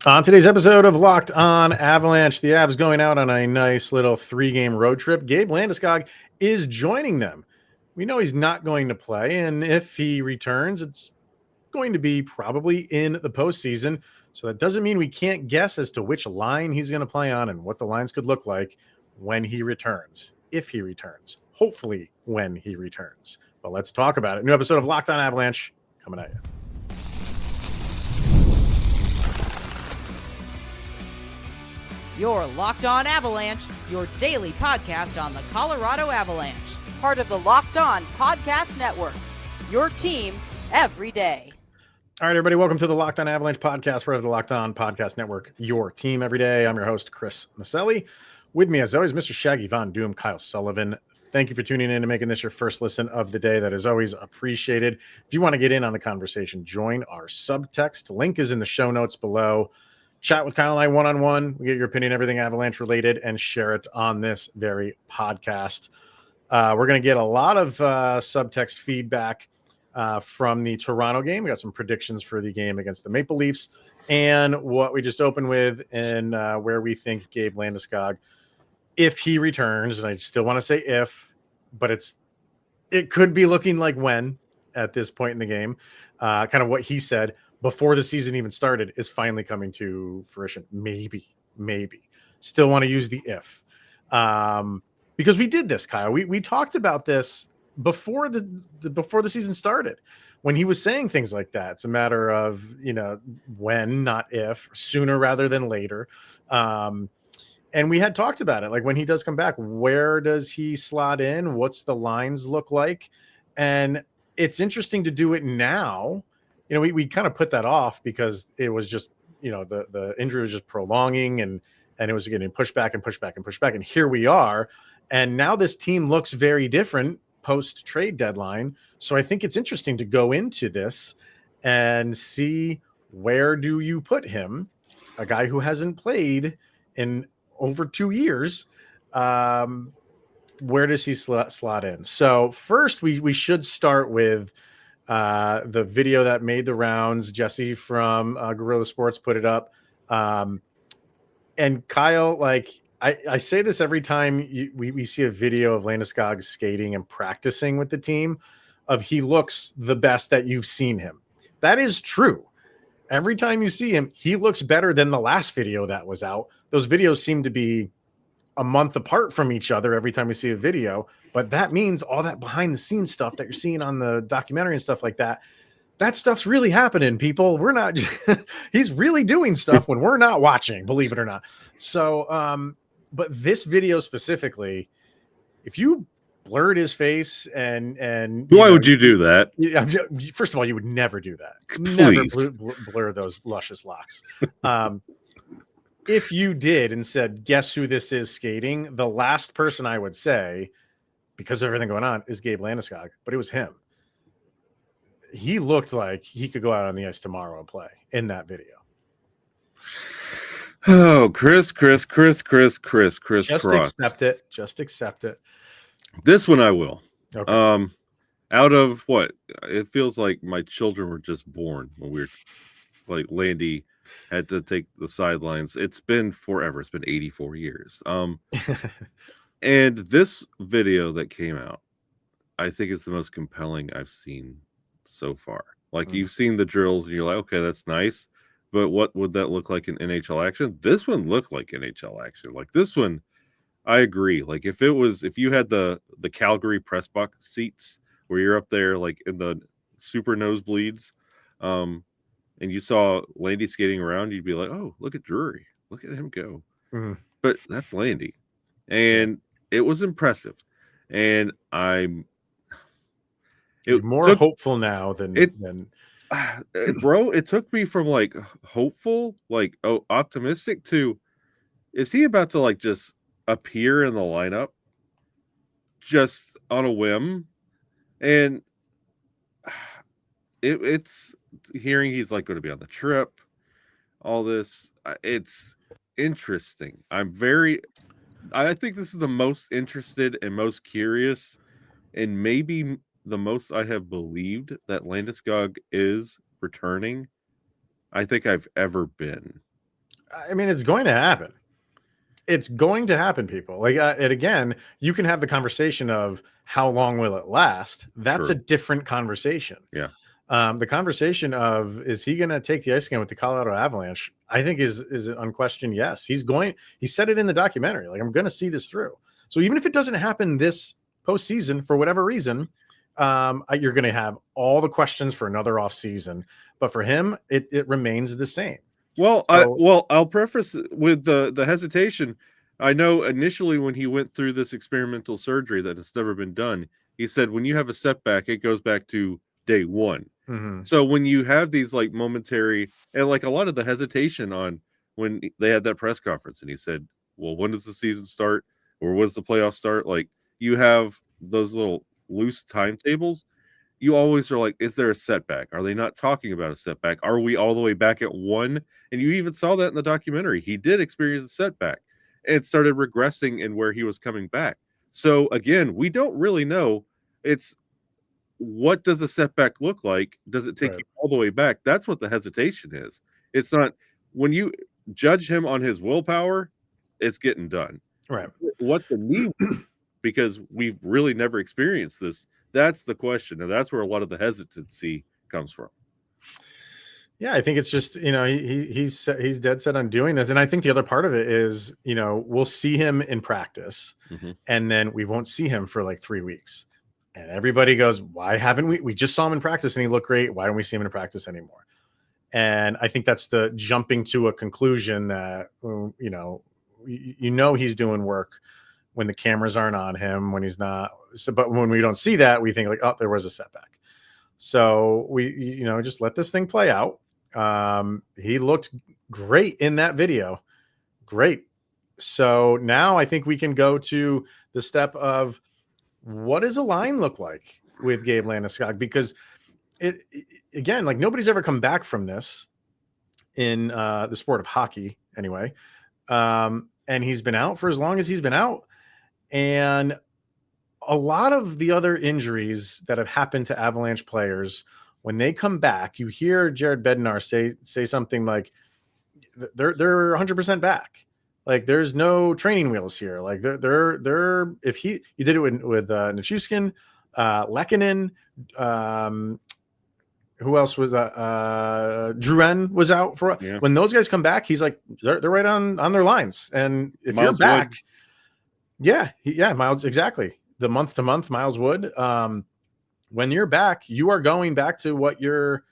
On today's episode of Locked On Avalanche, the Avs going out on a nice little 3-game road trip. Gabe Landeskog is joining them. We know he's not going to play, and if he returns, it's going to be probably in the postseason. So that doesn't mean we can't guess as to which line he's going to play on and what the lines could look like when he returns, if he returns, hopefully when he returns. But let's talk about it. New episode of Locked On Avalanche coming at you. You're Locked On Avalanche, your daily podcast on the Colorado Avalanche. Part of the Locked On Podcast Network, your team every day. All right, everybody, welcome to the Locked On Avalanche podcast, part of the Locked On Podcast Network, your team every day. I'm your host, Chris Maselli. With me, as always, Mr. Shaggy Von Doom, Kyle Sullivan. Thank you for tuning in and making this your first listen of the day. That is always appreciated. If you want to get in on the conversation, join our subtext. Link is in the show notes below. Chat with Kyle and I one-on-one. We get your opinion, everything Avalanche related, and share it on this very podcast. We're going to get a lot of subtext feedback from the Toronto game. We got some predictions for the game against the Maple Leafs and what we just opened with and where we think Gabe Landeskog, if he returns, and I still want to say if, but it could be looking like when at this point in the game, kind of what he said before the season even started is finally coming to fruition. Maybe. Still want to use the if. Because we did this, Kyle. We talked about this before the season started, when he was saying things like that. It's a matter of, when, not if, sooner rather than later. And we had talked about it, like when he does come back, where does he slot in? What's the lines look like? And it's interesting to do it now. We kind of put that off because it was just, the injury was just prolonging and it was getting pushed back. And here we are. And now this team looks very different post trade deadline. So I think it's interesting to go into this and see, where do you put him? A guy who hasn't played in over 2 years. Where does he slot in? So first we should start with the video that made the rounds. Jesse from Guerrilla Sports put it up. And Kyle, I say this every time we see a video of Landeskog skating and practicing with the team, of he looks the best that you've seen him. That is true. Every time you see him, he looks better than the last video that was out. Those videos seem to be a month apart from each other every time we see a video, but that means all that behind the scenes stuff that you're seeing on the documentary and stuff like that, that stuff's really happening, people. We're not, he's really doing stuff when we're not watching, believe it or not. So, but this video specifically, if you blurred his face and why would you do that? First of all, you would never do that. Please. Never blur those luscious locks. If you did and said, guess who this is skating, the last person I would say, because of everything going on, is Gabe Landeskog, but it was him. He looked like he could go out on the ice tomorrow and play in that video. Oh, Chris. Just Cross. accept it. This one I will. Okay. Out of what? It feels like my children were just born when we were like Landy had to take the sidelines. It's been forever. It's been 84 years. And this video that came out, I think is the most compelling I've seen so far. Like, you've seen the drills and you're like, okay, that's nice. But what would that look like in NHL action? This one looked like NHL action. Like, this one, I agree. Like, if you had the Calgary press box seats where you're up there, like in the super nosebleeds, and you saw Landy skating around, you'd be like, oh, look at Drury. Look at him go. Mm-hmm. But that's Landy. And it was impressive. And You're more hopeful now than bro, it took me from like hopeful, like optimistic to, is he about to like just appear in the lineup just on a whim? And it's hearing he's like going to be on the trip, all this, it's interesting. I think this is the most interested and most curious, and maybe the most I have believed that Landeskog is returning, I think I've ever been. I mean, it's going to happen. It's going to happen, people. Like, and again, you can have the conversation of how long will it last? That's a different conversation. Yeah. The conversation of, is he going to take the ice again with the Colorado Avalanche? I think is an unquestioned yes. He said it in the documentary. Like, I'm going to see this through. So even if it doesn't happen this postseason for whatever reason, you're going to have all the questions for another off season. But for him, it remains the same. Well, I'll preface with the hesitation. I know initially when he went through this experimental surgery that has never been done, he said when you have a setback, it goes back to day one. Mm-hmm. So when you have these like momentary and like a lot of the hesitation on when they had that press conference and he said, well, when does the season start or when does the playoffs start? Like you have those little loose timetables. You always are like, is there a setback? Are they not talking about a setback? Are we all the way back at one? And you even saw that in the documentary. He did experience a setback and started regressing in where he was coming back. So again, we don't really know. It's what does a setback look like? Does it take you all the way back? That's what the hesitation is. It's not when you judge him on his willpower, it's getting done. Right. What the knee, because we've really never experienced this. That's the question, and that's where a lot of the hesitancy comes from. Yeah, I think it's just, he's dead set on doing this. And I think the other part of it is, we'll see him in practice and then we won't see him for like 3 weeks. And everybody goes, why haven't we just saw him in practice and he looked great. Why don't we see him in practice anymore? And I think that's the jumping to a conclusion that, he's doing work when the cameras aren't on him, when he's not. So, but when we don't see that, we think like, oh, there was a setback. So we, just let this thing play out. He looked great in that video. Great. So now I think we can go to the step of what does a line look like with Gabe Landeskog? Because again, like nobody's ever come back from this in the sport of hockey anyway. And he's been out for as long as he's been out. And a lot of the other injuries that have happened to Avalanche players, when they come back, you hear Jared Bednar say something like they're 100% back. Like there's no training wheels here. Like they're if you did it with Nichushkin, Lehkonen, who else was Drouin was out for when those guys come back, he's like they're right on their lines. And if Miles you're back, Wood. Miles, exactly. The month to month Miles Wood. When you're back, you are going back to what your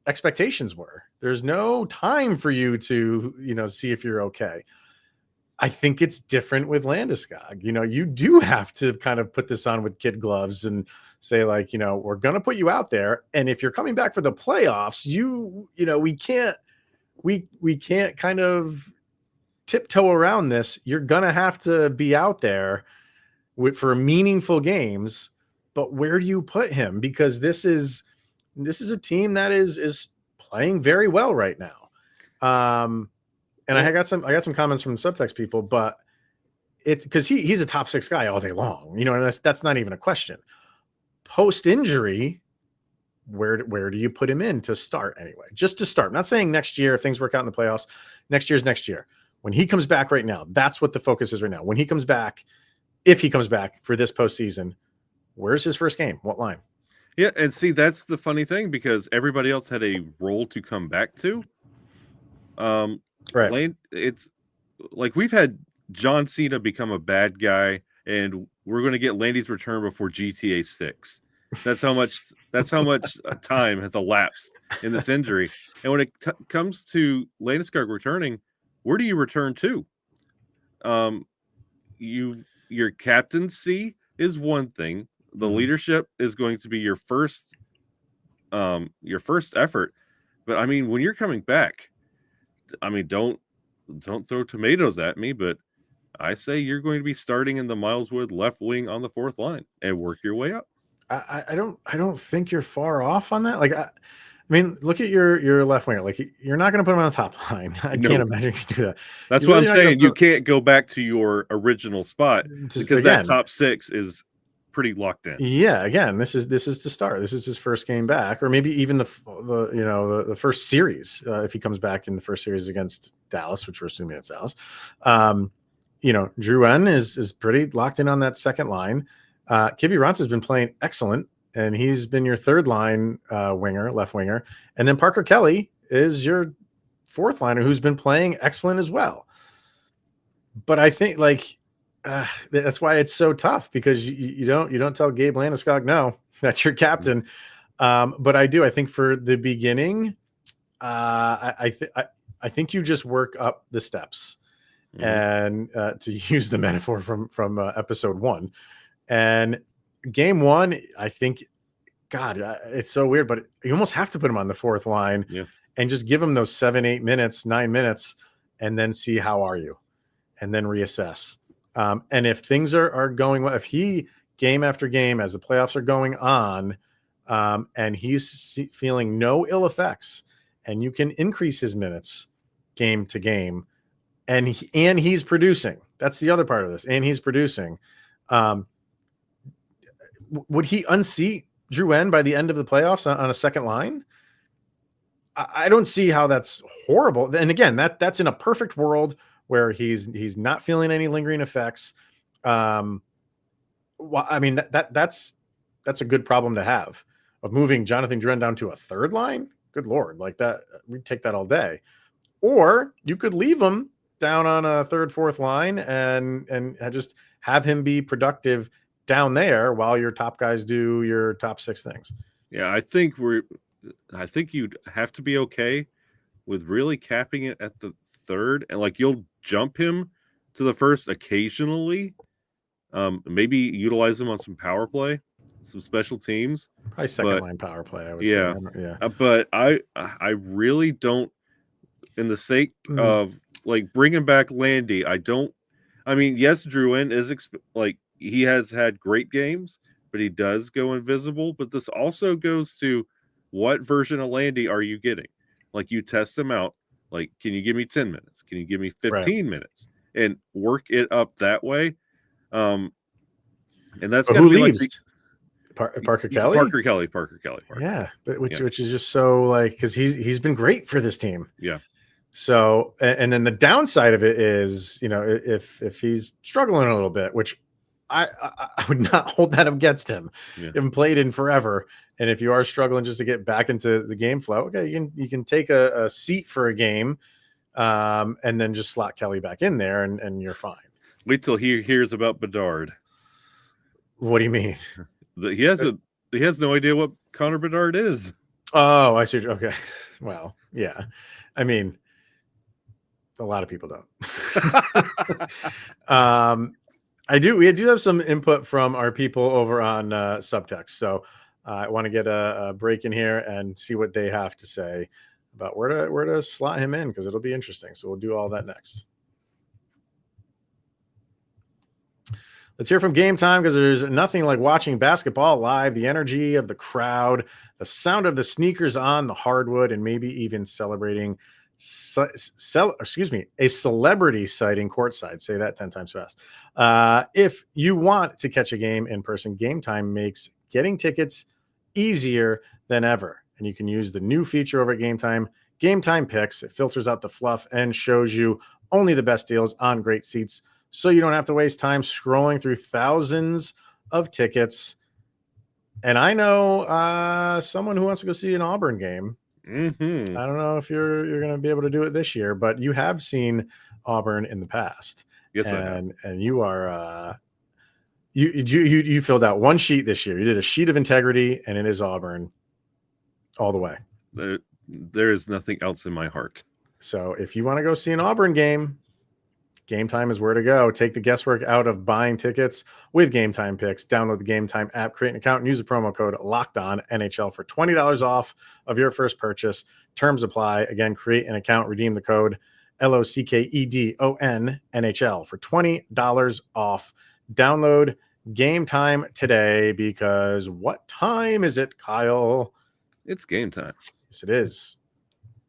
expectations were. There's no time for you to, see if you're okay. I think it's different with Landeskog. You do have to kind of put this on with kid gloves and say like, we're going to put you out there. And if you're coming back for the playoffs, we can't kind of tiptoe around this. You're going to have to be out there for meaningful games. But where do you put him? Because this is a team that is playing very well right now. And I got some comments from subtext people, but it's because he's a top 6 guy all day long, and that's not even a question. Post injury, where do you put him in to start anyway? Just to start. I'm not saying next year if things work out in the playoffs. Next year's next year. When he comes back right now, that's what the focus is right now. When he comes back, if he comes back for this postseason, where's his first game? What line? Yeah, and see, that's the funny thing because everybody else had a role to come back to. Right. It's like we've had John Cena become a bad guy, and we're going to get Landy's return before GTA 6. That's how much time has elapsed in this injury. And when it comes to Landeskog returning, where do you return to? Your captaincy is one thing. The leadership is going to be your first effort. But I mean, when you're coming back, I mean, don't throw tomatoes at me, but I say you're going to be starting in the Miles Wood left wing on the 4th line and work your way up. I don't think you're far off on that. Like, I mean, look at your left winger. Like, you're not going to put him on the top line. I can't imagine you do that. That's what I'm saying. You can't go back to your original spot because that top 6 is pretty locked in. Yeah, again, this is the start. This is his first game back, or maybe even the first series if he comes back in the first series against Dallas, which we're assuming it's Dallas. Drew N is pretty locked in on that second line. Kiviranta has been playing excellent, and he's been your third line left winger, and then Parker Kelly is your fourth liner who's been playing excellent as well. But I think that's why it's so tough, because you don't tell Gabe Landeskog no, that's your captain. But I think for the beginning, I think you just work up the steps, and to use the metaphor from episode 1, and game 1, I think, God, it's so weird, but you almost have to put him on the fourth line, and just give him those 7, 8 minutes, 9 minutes, and then see how are you, and then reassess. And if things are going well, if he game after game as the playoffs are going on, and he's feeling no ill effects, and you can increase his minutes game to game, and he's producing. That's the other part of this. And he's producing. Would he unseat Drew N by the end of the playoffs on a second line? I don't see how that's horrible. And again, that's in a perfect world where he's not feeling any lingering effects. Well, I mean, that's a good problem to have, of moving Jonathan Drouin down to a third line. Good Lord, like that, we'd take that all day. Or you could leave him down on a third, fourth line and just have him be productive down there while your top guys do your top 6 things. Yeah, I think you'd have to be okay with really capping it at the third, and you'll jump him to the first occasionally. Maybe utilize him on some power play, some special teams. Probably second line power play, I would say. Yeah. But I really don't, in the sake of bringing back Landy, yes, Drouin is he has had great games, but he does go invisible. But this also goes to, what version of Landy are you getting? You test him out. Can you give me 10 minutes? Can you give me 15 minutes? And work it up that way. And that's who leaves? Parker Kelly? Parker Kelly. Yeah, but which is just so because he's been great for this team. Yeah. So, and then the downside of it is, if he's struggling a little bit, which I would not hold that against him. Yeah. You haven't played in forever. And if you are struggling just to get back into the game flow, okay, you can take a seat for a game, and then just slot Kelly back in there, and you're fine. Wait till he hears about Bedard. What do you mean? He has no idea what Connor Bedard is. Oh, I see. Okay. Well, yeah. I mean, a lot of people don't. We do have some input from our people over on Subtext. So I want to get a break in here and see what they have to say about where to slot him in, because it'll be interesting. So we'll do all that next. Let's hear from Game Time, because there's nothing like watching basketball live. The energy of the crowd, the sound of the sneakers on the hardwood, and maybe even celebrating a celebrity sighting courtside. Say that 10 times fast. If you want to catch a game in person, Game Time makes getting tickets easier than ever. And you can use the new feature over at Game Time Picks. It filters out the fluff and shows you only the best deals on great seats, so you don't have to waste time scrolling through thousands of tickets. And I know someone who wants to go see an Auburn game. Mm-hmm. I don't know if you're going to be able to do it this year, but you have seen Auburn in the past. Yes, I have. And you are you filled out one sheet this year. You did a sheet of integrity, and it is Auburn all the way. There is nothing else in my heart. So if you want to go see an Auburn game, Game Time is where to go. Take the guesswork out of buying tickets with Game Time Picks. Download the Game Time app, create an account, and use the promo code LOCKEDONNHL for $20 off of your first purchase. Terms apply. Again, create an account, redeem the code LOCKEDONNHL for $20 off. Download Game Time today, because what time is it, Kyle? It's game time. Yes, it is.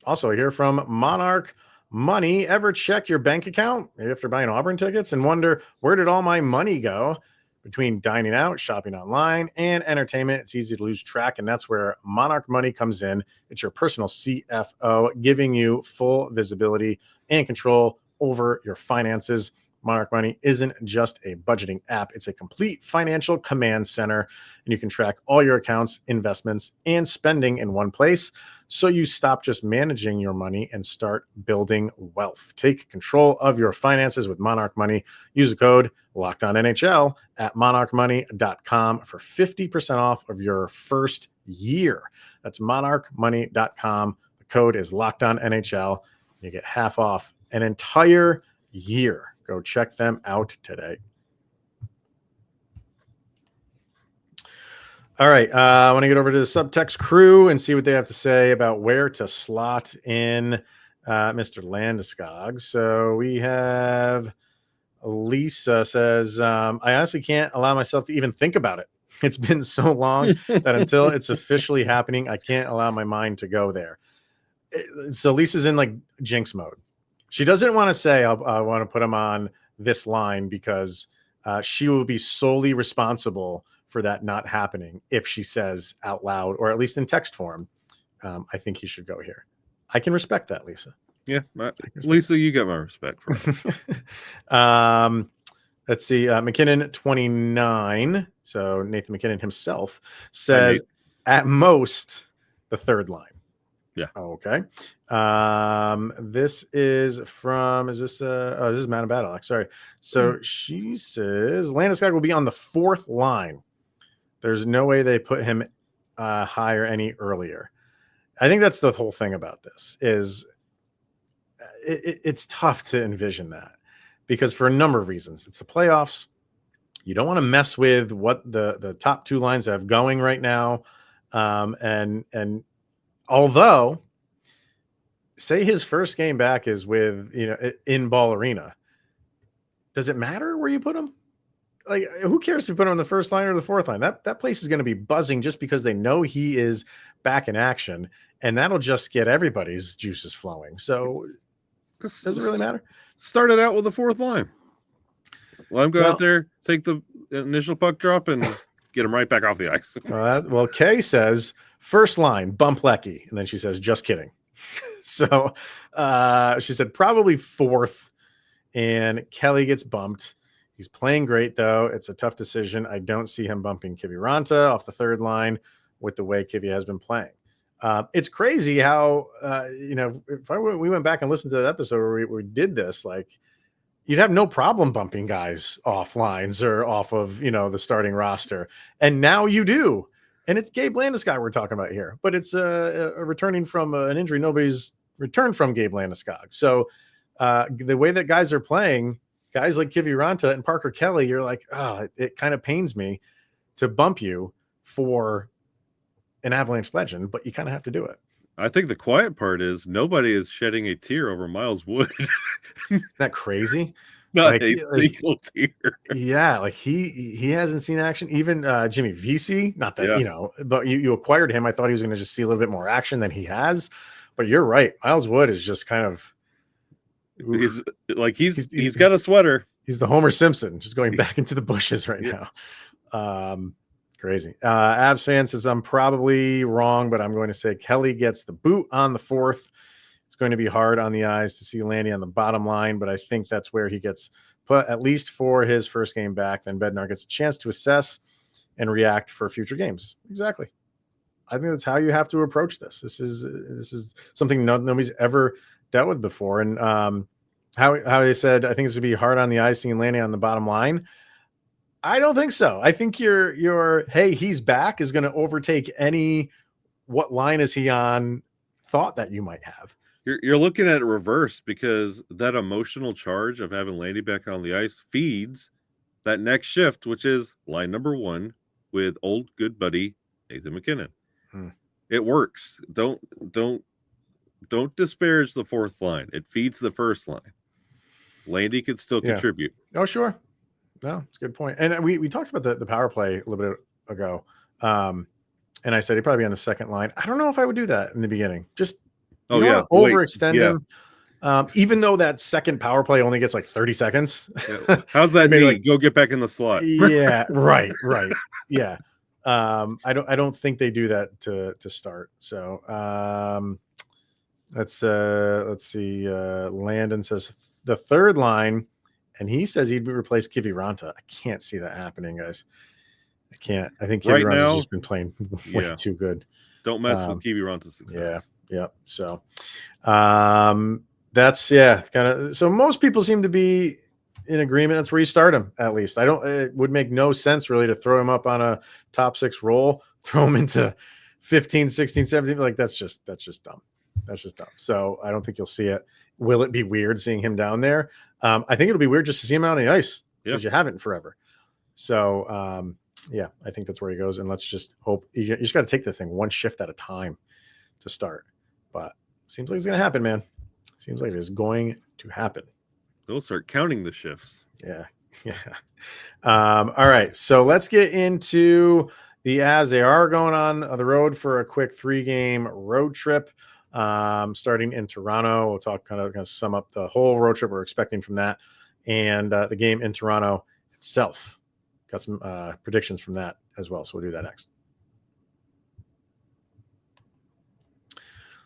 Also, I hear from Monarch Money. Ever check your bank account maybe after buying Auburn tickets and wonder, where did all my money go? Between dining out, shopping online, and entertainment, it's easy to lose track, and that's where Monarch Money comes in. It's your personal CFO, giving you full visibility and control over your finances. Monarch Money isn't just a budgeting app. It's a complete financial command center, and you can track all your accounts, investments, and spending in one place. So you stop just managing your money and start building wealth. Take control of your finances with Monarch Money. Use the code LOCKEDONNHL at monarchmoney.com for 50% off of your first year. That's monarchmoney.com. The code is LOCKEDONNHL. You get half off an entire year. Go check them out today. All right. I want to get over to the subtext crew and see what they have to say about where to slot in Mr. Landeskog. So we have Lisa says, I honestly can't allow myself to even think about it. It's been so long that until it's officially happening, I can't allow my mind to go there. So Lisa's in like jinx mode. She doesn't want to say, I want to put him on this line because she will be solely responsible for that not happening if she says out loud, or at least in text form, I think he should go here. I can respect that, Lisa. Yeah, Lisa, you got my respect for it. Let's see. McKinnon 29. So Nathan McKinnon himself says at most the third line. Yeah. Okay. This is from, this is Madam Battle. Sorry. So she says Landeskog will be on the fourth line. There's no way they put him higher any earlier. I think that's the whole thing about this is it's tough to envision that because for a number of reasons. It's the playoffs. You don't want to mess with what the top two lines have going right now. And although say his first game back is with, in Ball Arena, does it matter where you put him? Like, who cares if you put him on the first line or the fourth line? That place is going to be buzzing just because they know he is back in action, and that'll just get everybody's juices flowing. So, does it really matter? Started out with the fourth line. Let him go out there, take the initial puck drop, and get him right back off the ice. Well, Kay says first line, bump Lecky, and then she says, just kidding. So, she said probably fourth, and Kelly gets bumped. He's playing great, though. It's a tough decision. I don't see him bumping Kiviranta off the third line with the way Kivi has been playing. It's crazy how, if we went back and listened to that episode where we did this, like, you'd have no problem bumping guys off lines or off of, the starting roster. And now you do. And it's Gabe Landeskog we're talking about here. But it's returning from an injury. Nobody's returned from Gabe Landeskog. So the way that guys are playing, guys like Kiviranta and Parker Kelly, you're like, it kind of pains me to bump you for an Avalanche legend, but you kind of have to do it. I think the quiet part is nobody is shedding a tear over Miles Wood. Isn't that crazy? Not a single tear. Yeah, like he hasn't seen action. Even Jimmy Vesey, not that, but you acquired him. I thought he was going to just see a little bit more action than he has. But you're right. Miles Wood is just kind of, he's got a sweater. He's the Homer Simpson, just going back into the bushes right now. Crazy. Avs fan says I'm probably wrong, but I'm going to say Kelly gets the boot on the fourth. It's going to be hard on the eyes to see Landy on the bottom line, but I think that's where he gets put at least for his first game back. Then Bednar gets a chance to assess and react for future games. Exactly. I think that's how you have to approach this. This is something nobody's ever dealt with before. And how he said, I think it's going to be hard on the ice seeing Landy on the bottom line. I don't think so. I think your hey, he's back is going to overtake any what line is he on thought that you might have. You're looking at it reverse because that emotional charge of having Landy back on the ice feeds that next shift, which is line number one with old good buddy Nathan McKinnon. It works. Don't disparage the fourth line. It feeds the first line. Landy could still contribute. Oh, sure. No, it's a good point. And we talked about the power play a little bit ago. And I said he'd probably be on the second line. I don't know if I would do that in the beginning. Just overextend him. Even though that second power play only gets like 30 seconds. Yeah. How's that knee? Like, go get back in the slot. Yeah, right. Yeah. I don't think they do that to start. So let's see. Landon says the third line, and he says he'd replace Kiviranta. I can't see that happening, guys. I can't. I think Right Kiviranta's now, just been playing way too good. Don't mess with Kiviranta's success. Yeah. So that's kind of, so most people seem to be in agreement. That's where you start him, at least. It would make no sense really to throw him up on a top 6 role, throw him into 15, 16, 17. Like that's just dumb. That's just dumb. So I don't think you'll see it. Will it be weird seeing him down there? I think it'll be weird just to see him out on the ice because you haven't forever. So I think that's where he goes. And let's just hope you just got to take the thing one shift at a time to start. But seems like it's going to happen, man. Seems like it's going to happen. They'll start counting the shifts. Yeah. All right. So let's get into the Avs. They are going on the road for a quick 3-game road trip, starting in Toronto. We'll talk kind of sum up the whole road trip we're expecting from that, and the game in Toronto itself. Got some predictions from that as well. So we'll do that next.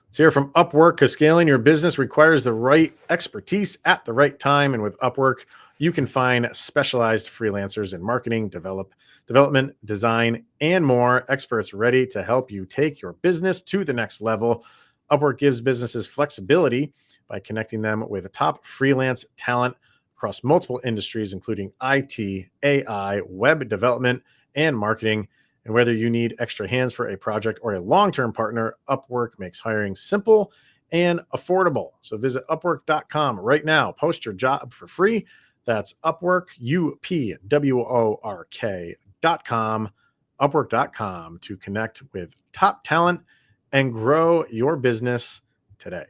Let's hear from Upwork, because scaling your business requires the right expertise at the right time. And with Upwork, you can find specialized freelancers in marketing, development, design, and more. Experts ready to help you take your business to the next level. Upwork gives businesses flexibility by connecting them with top freelance talent across multiple industries, including IT, AI, web development, and marketing. And whether you need extra hands for a project or a long-term partner, Upwork makes hiring simple and affordable. So visit Upwork.com right now. Post your job for free. That's Upwork, UPWORK.com, Upwork.com to connect with top talent and grow your business today.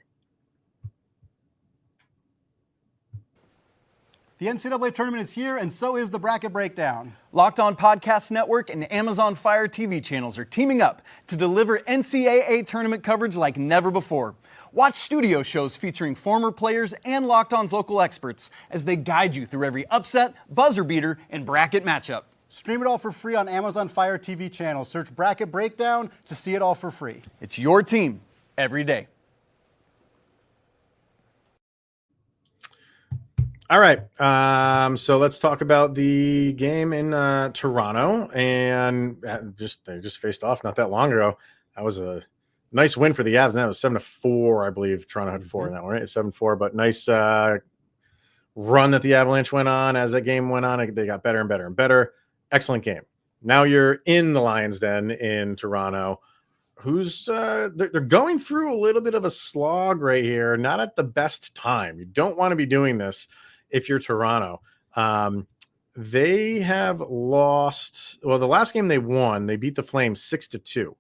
The NCAA tournament is here, and so is the bracket breakdown. Locked On Podcast Network and Amazon Fire TV channels are teaming up to deliver NCAA tournament coverage like never before. Watch studio shows featuring former players and Locked On's local experts as they guide you through every upset, buzzer beater, and bracket matchup. Stream it all for free on Amazon Fire TV channel. Search Bracket Breakdown to see it all for free. It's your team every day. All right. So let's talk about the game in Toronto, and they just faced off not that long ago. That was a nice win for the Avs, and that was 7-4, I believe. Toronto had 4 in that one, right? 7-4, but nice run that the Avalanche went on. As that game went on, they got better and better and better. Excellent game. Now you're in the Lions' Den in Toronto. They're going through a little bit of a slog right here, not at the best time. You don't want to be doing this if you're Toronto. They have lost. Well, the last game they won, they beat the Flames 6-2.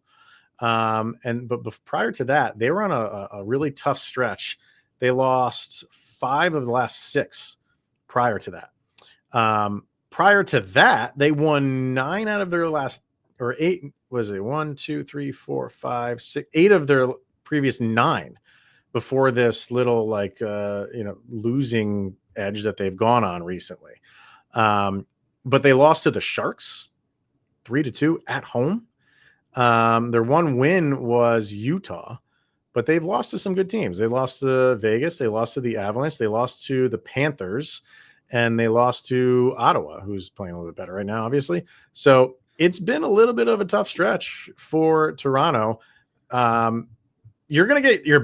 But prior to that, they were on a really tough stretch. They lost 5 of the last 6 prior to that. Prior to that, they won 9 out of their last, or 8, was it 1, 2, 3, 4, 5, 6, 8 of their previous 9 before this little losing edge that they've gone on recently. But they lost to the Sharks 3-2 at home. Their one win was Utah, but they've lost to some good teams. They lost to Vegas. They lost to the Avalanche. They lost to the Panthers, and they lost to Ottawa, who's playing a little bit better right now, obviously. So it's been a little bit of a tough stretch for Toronto. You're going to get their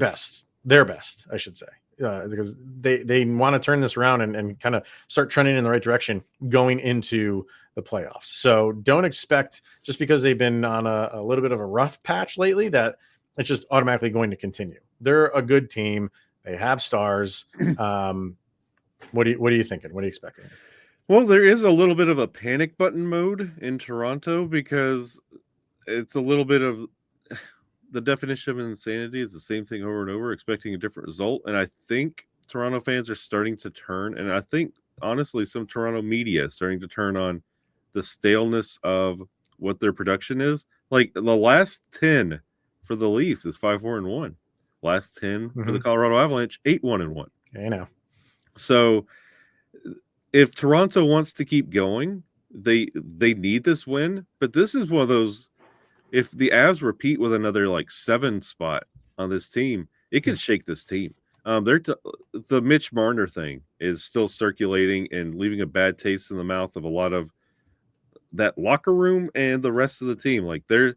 best, I should say, because they want to turn this around and kind of start trending in the right direction going into the playoffs. So don't expect, just because they've been on a little bit of a rough patch lately, that it's just automatically going to continue. They're a good team. They have stars. What are you thinking? What are you expecting? Well, there is a little bit of a panic button mode in Toronto, because it's a little bit of the definition of insanity is the same thing over and over, expecting a different result. And I think Toronto fans are starting to turn, and I think honestly some Toronto media is starting to turn on the staleness of what their production is. Like the last 10 for the Leafs is 5-4-1. last 10 for the Mhm. Colorado Avalanche, 8-1-1. I know. So if Toronto wants to keep going, they need this win. But this is one of those, if the Avs repeat with another like 7 spot on this team, it could shake this team. The Mitch Marner thing is still circulating and leaving a bad taste in the mouth of a lot of that locker room and the rest of the team. Like there's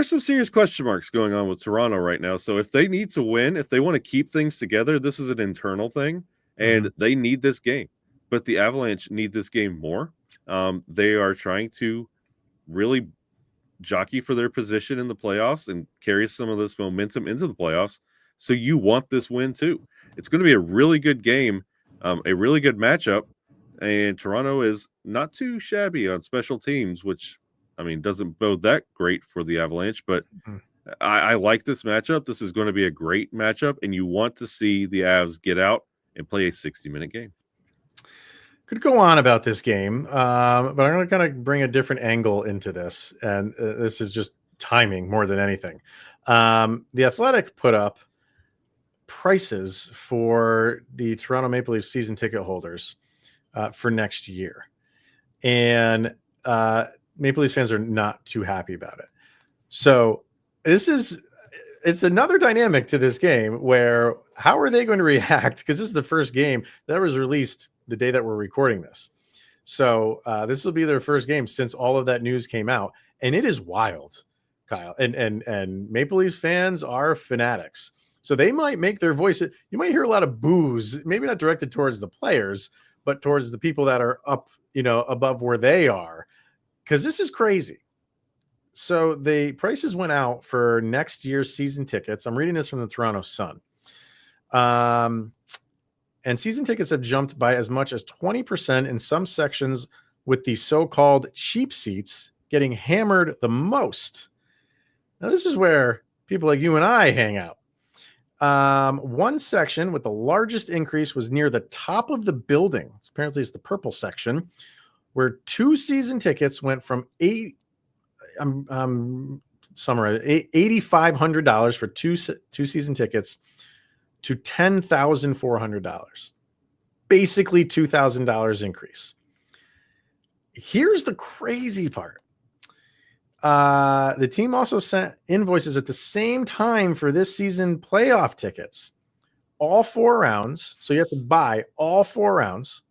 some serious question marks going on with Toronto right now. So if they need to win, if they want to keep things together, this is an internal thing, and they need this game. But the Avalanche need this game more. They are trying to really jockey for their position in the playoffs and carry some of this momentum into the playoffs. So you want this win too. It's going to be a really good game, a really good matchup, and Toronto is not too shabby on special teams, which doesn't bode that great for the Avalanche, but I like this matchup. This is going to be a great matchup, and you want to see the Avs get out and play a 60-minute game. Could go on about this game, but I'm going to kind of bring a different angle into this, and this is just timing more than anything. The Athletic put up prices for the Toronto Maple Leafs season ticket holders for next year, and Maple Leafs fans are not too happy about it. So it's another dynamic to this game where how are they going to react? Because this is the first game that was released the day that we're recording this. So this will be their first game since all of that news came out. And it is wild, Kyle. And Maple Leafs fans are fanatics. So they might make their voice. You might hear a lot of boos, maybe not directed towards the players, but towards the people that are up, above where they are. Because this is crazy. So the prices went out for next year's season tickets. I'm reading this from the Toronto Sun. And season tickets have jumped by as much as 20% in some sections, with the so-called cheap seats getting hammered the most. Now, this is where people like you and I hang out. One section with the largest increase was near the top of the building. Apparently, it's the purple section, where 2 season tickets went from $8,500 for two season tickets to $10,400. Basically $2,000 increase. Here's the crazy part. The team also sent invoices at the same time for this season playoff tickets, all 4 rounds. So you have to buy all 4 rounds,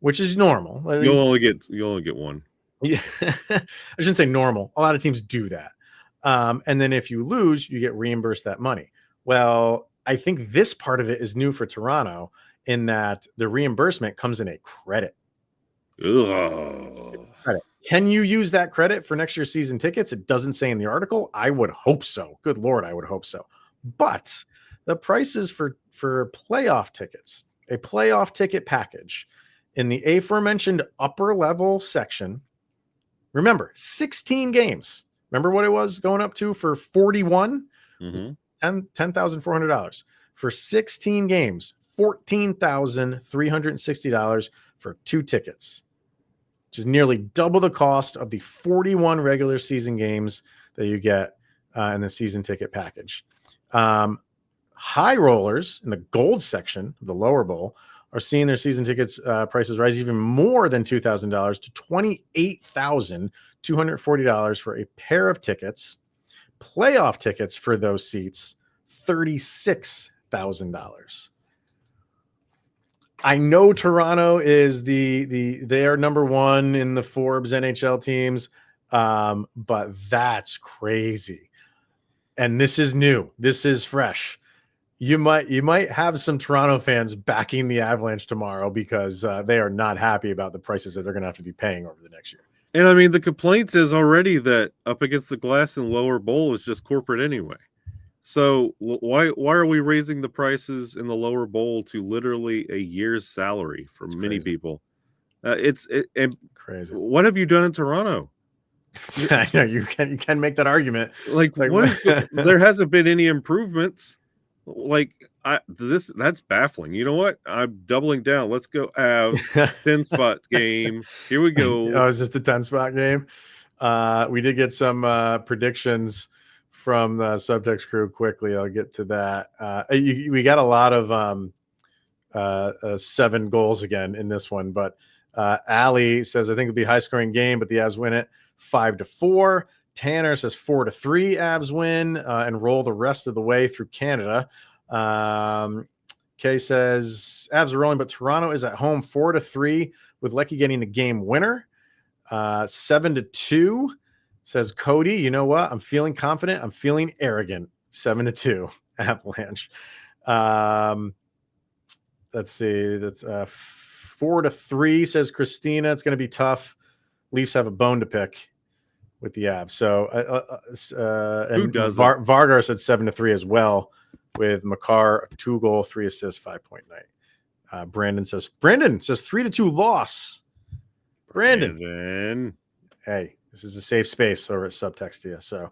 which is normal. You'll only get one. Yeah, I shouldn't say normal. A lot of teams do that. And then if you lose, you get reimbursed that money. Well, I think this part of it is new for Toronto in that the reimbursement comes in a credit. Credit. Can you use that credit for next year's season tickets? It doesn't say in the article. I would hope so. Good Lord, I would hope so. But the prices for playoff tickets, a playoff ticket package in the aforementioned upper level section, remember, 16 games. Remember what it was going up to for 41? $10,400. For 16 games, $14,360 for 2 tickets, which is nearly double the cost of the 41 regular season games that you get in the season ticket package. High rollers in the gold section of the lower bowl are seeing their season tickets prices rise even more than $2,000 to $28,240 for a pair of tickets. Playoff tickets for those seats, $36,000. I know Toronto is they are number 1 in the Forbes NHL teams, but that's crazy. And this is new. This is fresh. You might have some Toronto fans backing the Avalanche tomorrow because they are not happy about the prices that they're going to have to be paying over the next year. And the complaint is already that up against the glass and lower bowl is just corporate anyway. So why are we raising the prices in the lower bowl to literally a year's salary for many people? It's crazy. What have you done in Toronto? I know you can make that argument. There hasn't been any improvements. That's baffling. You know what? I'm doubling down. Let's go Avs 10 spot game. Here we go. Oh, is this the 10 spot game? We did get some predictions from the subtext crew quickly. I'll get to that. We got a lot of 7 goals again in this one, but Ali says, I think it'll be a high scoring game, but the Avs win it 5-4. Tanner says 4-3 Avs win and roll the rest of the way through Canada. Kay says Avs are rolling, but Toronto is at home 4-3 with Lecky getting the game winner. 7-2 says Cody. You know what? I'm feeling confident. I'm feeling arrogant. 7-2 Avalanche. Let's see. That's 4-3 says Christina. It's going to be tough. Leafs have a bone to pick with the Avs. So, and Vargar said 7-3 as well, with Makar 2-goal, 3 assists, 5-point night. Brandon says 3-2 loss. Brandon. Hey, this is a safe space over at subtext to you. So,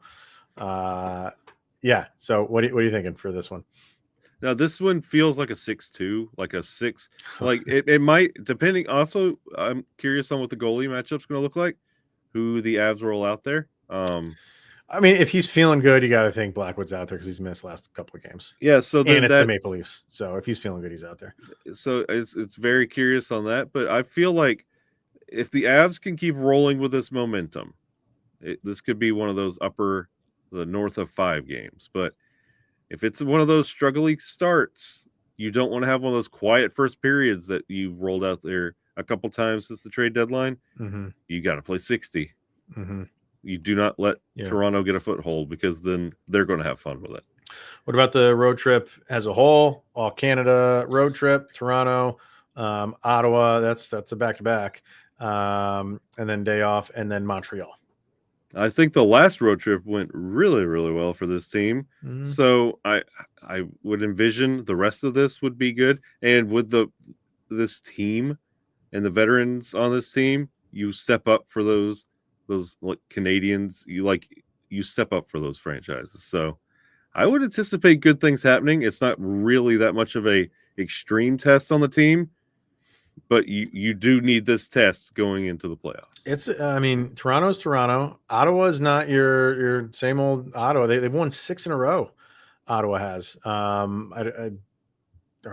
yeah. So, what are you thinking for this one? Now, this one feels like a 6-2, like a 6. Like it might, depending. Also, I'm curious on what the goalie matchup's going to look like. Who the Avs roll out there. I mean, if he's feeling good, you got to think Blackwood's out there because he's missed last couple of games. Yeah, so and it's the Maple Leafs. So if he's feeling good, he's out there. So it's very curious on that. But I feel like if the Avs can keep rolling with this momentum, this could be one of those the north of 5 games. But if it's one of those struggling starts, you don't want to have one of those quiet first periods that you've rolled out there a couple times since the trade deadline. Mm-hmm. You got to play 60. Mm-hmm. You do not let Toronto get a foothold, because then they're going to have fun with it. What about the road trip as a whole? All Canada road trip, Toronto, Ottawa. That's a back-to-back, and then day off, and then Montreal. I think the last road trip went really, really well for this team. Mm-hmm. So I would envision the rest of this would be good. And with this team and the veterans on this team, you step up for those like Canadians. You step up for those franchises. So I would anticipate good things happening. It's not really that much of a extreme test on the team, but you do need this test going into the playoffs. I mean, Toronto's Toronto. Ottawa is not your same old Ottawa. They've won 6 in a row. Ottawa has. Are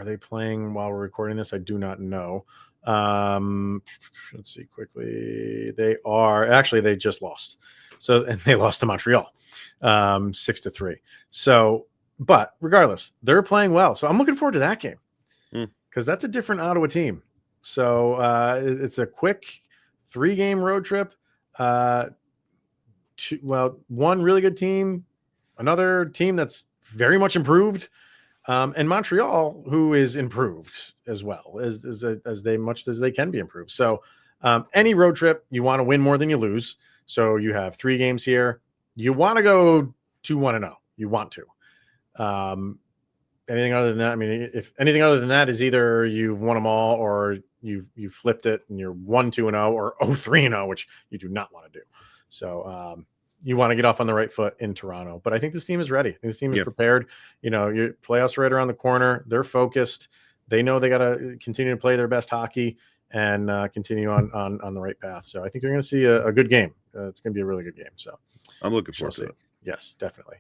they playing while we're recording this? I do not know. Let's see quickly. They just lost. And they lost to Montreal, 6-3. So, but regardless, they're playing well. So I'm looking forward to that game because that's a different Ottawa team. So it's a quick 3-game road trip. One really good team, another team that's very much improved, and Montreal, who is improved as well as they can be improved. So any road trip, you want to win more than you lose. So you have 3 games here. You want to go 2-1-0. You want to. Anything other than that, I mean, if anything other than that is either you've won them all or you've flipped it and you're 1-2-0 or 0-3-0, which you do not want to do. So you want to get off on the right foot in Toronto. But I think this team is ready. I think this team is prepared. Your playoffs are right around the corner. They're focused. They know they got to continue to play their best hockey and continue on the right path. So I think you're going to see a good game. It's going to be a really good game. So I'm looking forward to it. Yes, definitely.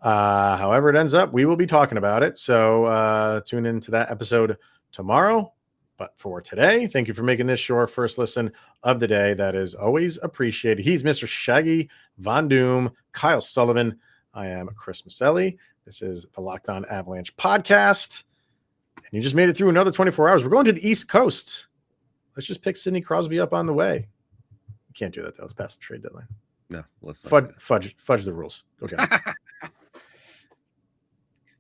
However it ends up, we will be talking about it. So tune into that episode tomorrow. But for today, thank you for making this your first listen of the day. That is always appreciated. He's Mr. Shaggy Von Doom, Kyle Sullivan. I am Chris Maselli. This is the Locked On Avalanche podcast. And you just made it through another 24 hours. We're going to the East Coast. Let's just pick Sidney Crosby up on the way. You can't do that, though. It's past the trade deadline. No, let's fudge the rules. Okay.